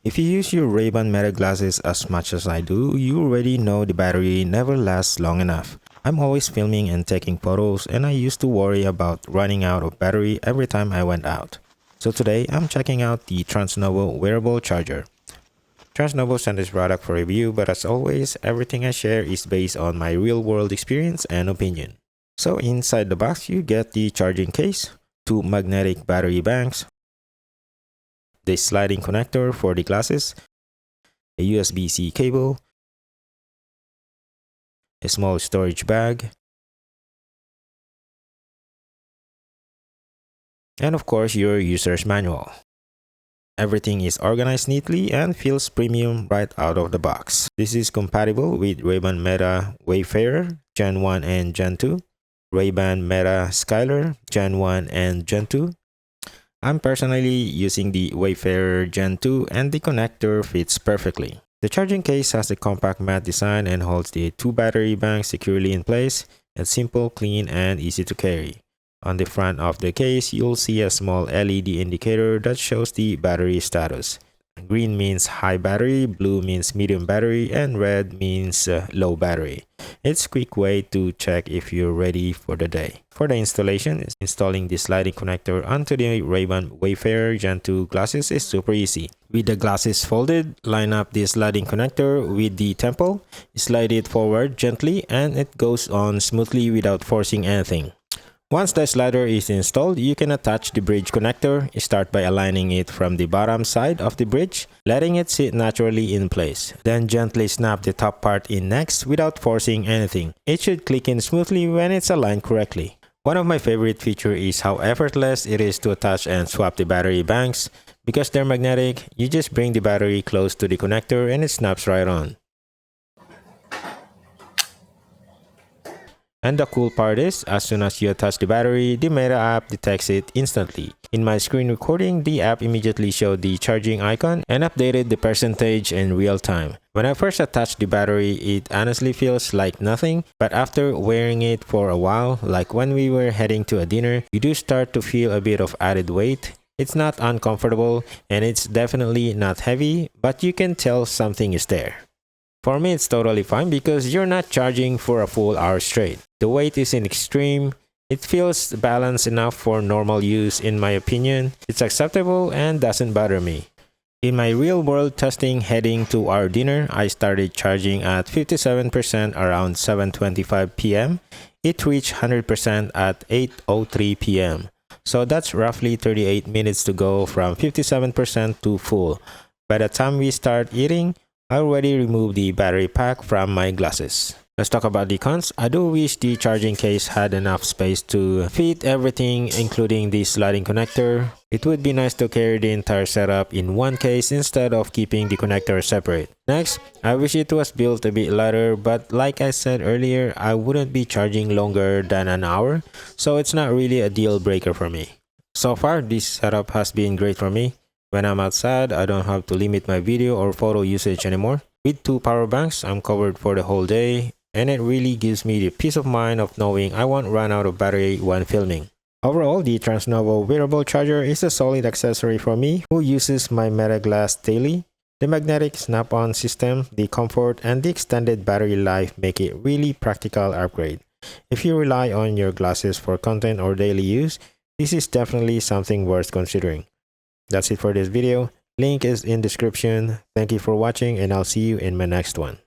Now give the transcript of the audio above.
If you use your Ray-Ban Meta glasses as much as I do, you already know the battery never lasts long enough. I'm always filming and taking photos, and I used to worry about running out of battery every time I went out. So today, I'm checking out the TransNovo Wearable Charger. TransNovo sent this product for review, but as always, everything I share is based on my real-world experience and opinion. So inside the box, you get the charging case, 2 magnetic battery banks, the sliding connector for the glasses, a USB-C cable, a small storage bag, and of course your user's manual. Everything is organized neatly and feels premium right out of the box. This is compatible with Ray-Ban Meta Wayfarer Gen 1 and Gen 2, Ray-Ban Meta Skyler Gen 1 and Gen 2. I'm personally using the Wayfarer Gen 2 and the connector fits perfectly. The charging case has a compact matte design and holds the 2 battery banks securely in place. It's simple, clean, and easy to carry. On the front of the case, you'll see a small LED indicator that shows the battery status. Green means high battery, blue means medium battery, and red means low battery. It's a quick way to check if you're ready for the day. For the installation, installing the sliding connector onto the Ray-Ban Wayfarer Gen 2 glasses is super easy. With the glasses folded, line up the sliding connector with the temple, slide it forward gently, and it goes on smoothly without forcing anything. Once the slider is installed, you can attach the bridge connector. Start by aligning it from the bottom side of the bridge, letting it sit naturally in place. Then gently snap the top part in next without forcing anything. It should click in smoothly when it's aligned correctly. One of my favorite features is how effortless it is to attach and swap the battery banks. Because they're magnetic, you just bring the battery close to the connector and it snaps right on. And the cool part is, as soon as you attach the battery, the Meta app detects it instantly. In my screen recording, the app immediately showed the charging icon and updated the percentage in real time. When I first attached the battery, it honestly feels like nothing, but after wearing it for a while, like when we were heading to a dinner, you do start to feel a bit of added weight. It's not uncomfortable, and it's definitely not heavy, but you can tell something is there. For me, it's totally fine because you're not charging for a full hour straight. The weight isn't extreme. It feels balanced enough for normal use in my opinion. It's acceptable and doesn't bother me. In my real-world testing heading to our dinner, I started charging at 57% around 7:25 p.m. It reached 100% at 8:03 p.m. So that's roughly 38 minutes to go from 57% to full. By the time we start eating, I already removed the battery pack from my glasses. Let's talk about the cons. I do wish the charging case had enough space to fit everything, including the sliding connector. It would be nice to carry the entire setup in one case instead of keeping the connector separate. Next, I wish it was built a bit lighter, but like I said earlier, I wouldn't be charging longer than an hour, so it's not really a deal breaker for me. So far, this setup has been great for me. When I'm outside, I don't have to limit my video or photo usage anymore. With 2 power banks, I'm covered for the whole day, and it really gives me the peace of mind of knowing I won't run out of battery when filming. Overall, the TransNovo Wearable Charger is a solid accessory for me who uses my Meta Glass daily. The magnetic snap-on system, the comfort, and the extended battery life make it really practical upgrade. If you rely on your glasses for content or daily use, this is definitely something worth considering. That's it for this video. Link is in description. Thank you for watching and I'll see you in my next one.